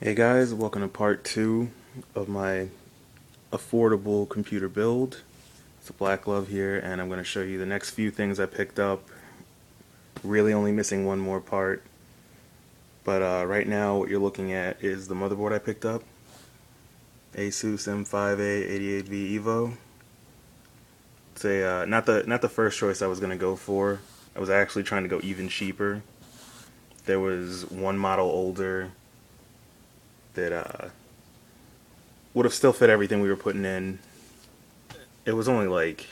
Hey guys, welcome to part 2 of my affordable computer build. It's a Black Glove here, and I'm going to show you the next few things I picked up. Really only missing one more part. But right now what you're looking at is the motherboard I picked up. Asus M5A88V Evo. It's a not the first choice I was going to go for. I was actually trying to go even cheaper. There was one model older that would have still fit everything we were putting in. It was only like,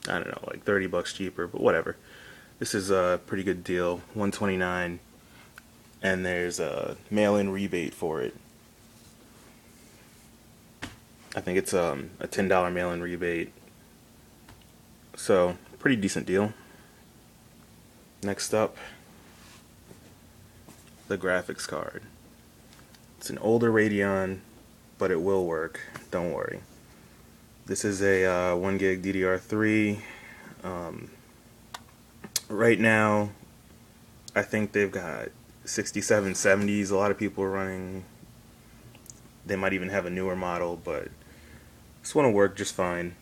I don't know, like 30 bucks cheaper, but whatever. This is a pretty good deal, 129, and there's a mail-in rebate for it. I think it's a $10 mail-in rebate. So, pretty decent deal. Next up, the graphics card. It's an older Radeon, but it will work, don't worry. This is a 1 gig DDR3. Right now, I think they've got 6770s. A lot of people are running. They might even have a newer model, but this one will work just fine.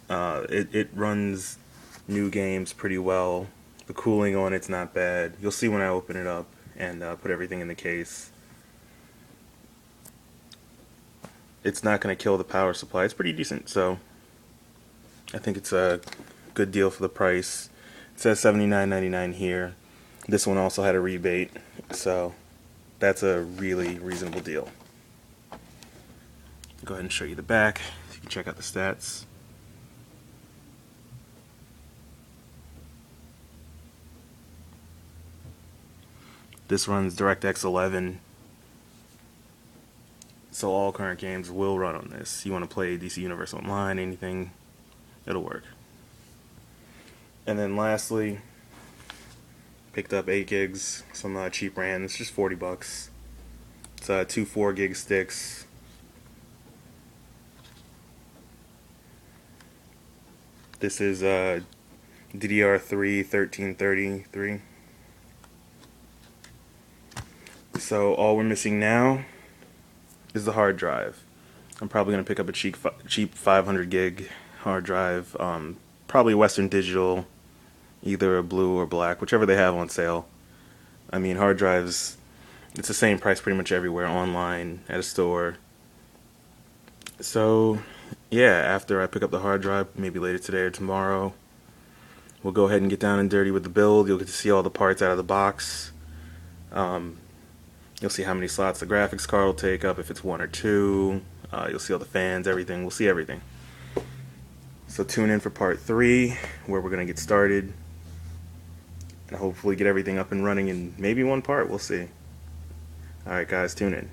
It runs new games pretty well. The cooling on it's not bad. You'll see when I open it up and put everything in the case. It's not going to kill the power supply. It's pretty decent, so I think it's a good deal for the price. It says $79.99 here. This one also had a rebate, so that's a really reasonable deal. Go ahead and show you the back so you can check out the stats. This runs DirectX 11, so all current games will run on this. You want to play DC Universe Online, anything, it'll work. And then lastly, picked up 8 gigs, some cheap RAM. It's just 40 bucks. It's 2 4 gig sticks. This is DDR3 1333. So all we're missing now is the hard drive. I'm probably going to pick up a cheap 500 gig hard drive, probably Western Digital, either a blue or black, whichever they have on sale. I mean, hard drives, it's the same price pretty much everywhere, online, at a store. So yeah, after I pick up the hard drive, maybe later today or tomorrow, we'll go ahead and get down and dirty with the build. You'll get to see all the parts out of the box. You'll see how many slots the graphics card will take up, if it's 1 or 2. You'll see all the fans, everything. We'll see everything. So tune in for part 3, where we're going to get started and hopefully get everything up and running in maybe one part. We'll see. Alright guys, tune in.